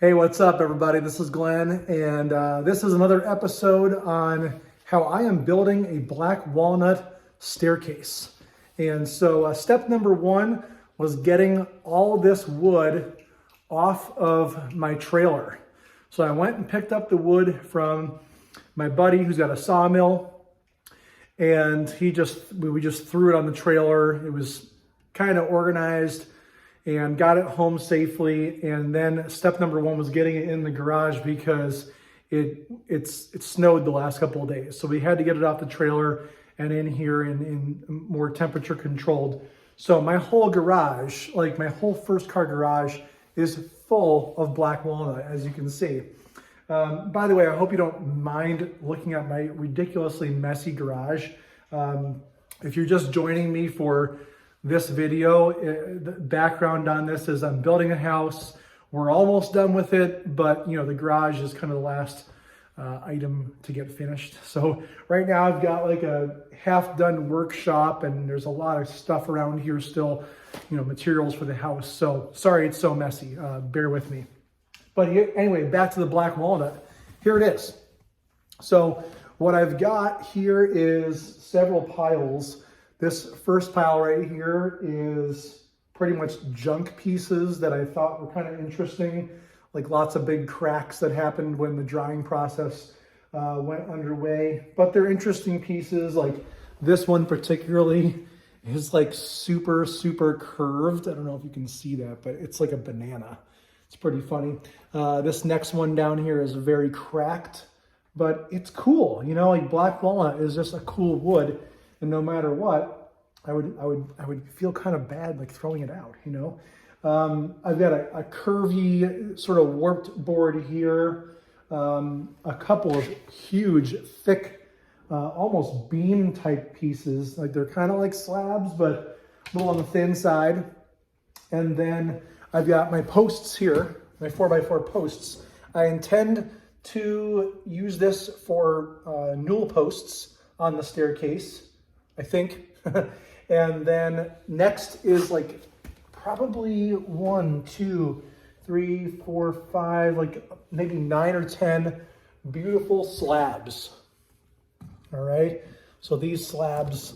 Hey, what's up, everybody? This is Glenn, and this is another episode on how I am building a black walnut staircase. And so step number one was getting all this wood off of my trailer. So I went and picked up the wood from my buddy who's got a sawmill, and we just threw it on the trailer. It was kind of organized and got it home safely. And then step number one was getting it in the garage because it snowed the last couple of days. So we had to get it off the trailer and in here in more temperature controlled. So my whole garage, like my whole first car garage, is full of black walnut, as you can see. By the way, I hope you don't mind looking at my ridiculously messy garage. If you're just joining me for this video, the background on this is I'm building a house. We're almost done with it, but you know, the garage is kind of the last item to get finished. So right now I've got like a half done workshop, and there's a lot of stuff around here still, you know, materials for the house. So sorry it's so messy, bear with me. But anyway, back to the black walnut. Here it is. So what I've got here is several piles. This first pile right here is pretty much junk pieces that I thought were kind of interesting, like lots of big cracks that happened when the drying process went underway. But they're interesting pieces, like this one particularly is like super, super curved. I don't know if you can see that, but it's like a banana. It's pretty funny. This next one down here is very cracked, but it's cool. You know, like black walnut is just a cool wood. And no matter what, I would feel kind of bad like throwing it out, you know. I've got a curvy sort of warped board here, a couple of huge, thick, almost beam type pieces. Like they're kind of like slabs, but a little on the thin side. And then I've got my posts here, my 4x4 posts. I intend to use this for newel posts on the staircase, I think. And then next is like probably 1, 2, 3, 4, 5, like maybe 9 or 10 beautiful slabs. All right. So these slabs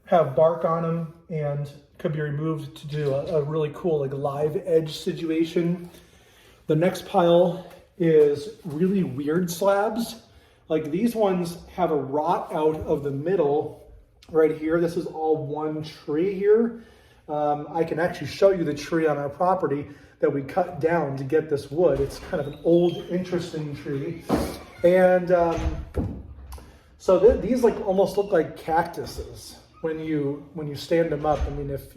have bark on them and could be removed to do a really cool like live edge situation. The next pile is really weird slabs. Like these ones have a rot out of the middle right here. This is all one tree here. I can actually show you the tree on our property that we cut down to get this wood. It's kind of an old, interesting tree. And so these like almost look like cactuses when you stand them up. I mean, if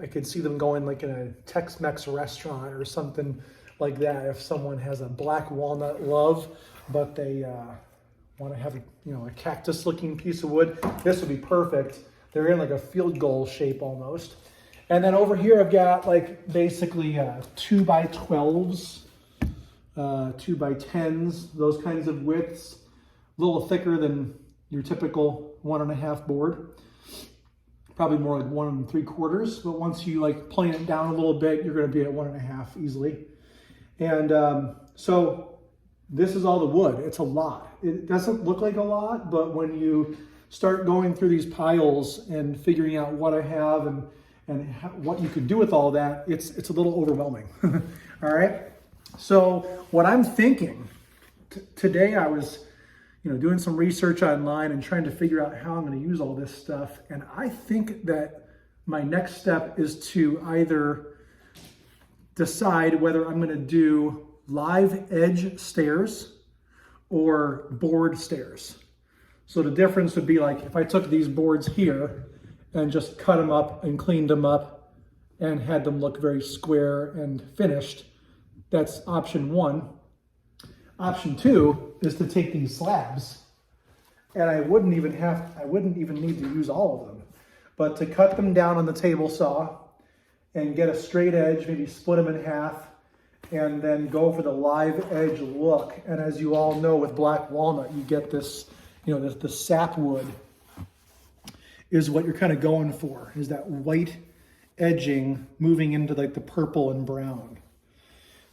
I could see them going like in a Tex-Mex restaurant or something like that, if someone has a black walnut love, but they want to have a cactus looking piece of wood, this would be perfect. They're in like a field goal shape almost. And then over here I've got like basically 2x12s, 2x10s, those kinds of widths, a little thicker than your typical 1.5 board, probably more like 1 3/4. But once you like plane it down a little bit, you're going to be at 1.5 easily. And so this is all the wood. It's a lot. It doesn't look like a lot, but when you start going through these piles and figuring out what I have and what you could do with all that, it's a little overwhelming. All right. So what I'm thinking today, I was doing some research online and trying to figure out how I'm going to use all this stuff. And I think that my next step is to either decide whether I'm going to do live edge stairs or board stairs. So the difference would be like if I took these boards here and just cut them up and cleaned them up and had them look very square and finished. That's option one. Option two is to take these slabs, and I wouldn't even need to use all of them, but to cut them down on the table saw and get a straight edge, maybe split them in half, and then go for the live edge look. And as you all know, with black walnut, you get this, the sapwood is what you're kind of going for, is that white edging moving into like the purple and brown.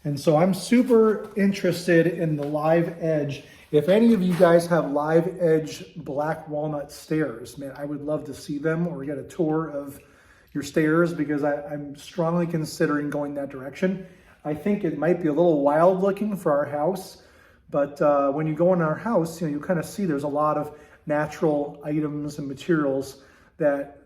And so I'm super interested in the live edge. If any of you guys have live edge black walnut stairs, man, I would love to see them or get a tour of your stairs, because I'm strongly considering going that direction. I think it might be a little wild looking for our house, but when you go in our house, you kind of see there's a lot of natural items and materials that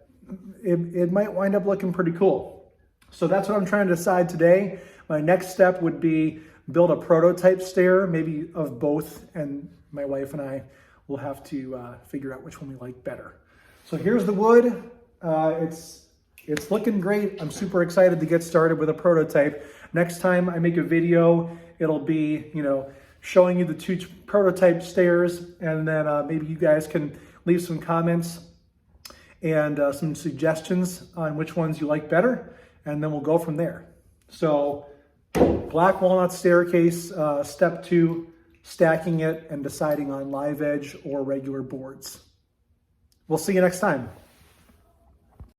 it might wind up looking pretty cool. So that's what I'm trying to decide today. My next step would be build a prototype stair, maybe of both, and my wife and I will have to figure out which one we like better. So here's the wood. It's looking great. I'm super excited to get started with a prototype. Next time I make a video, it'll be, showing you the 2 prototype stairs, and then maybe you guys can leave some comments and some suggestions on which ones you like better, and then we'll go from there. So black walnut staircase, step 2, stacking it and deciding on live edge or regular boards. We'll see you next time.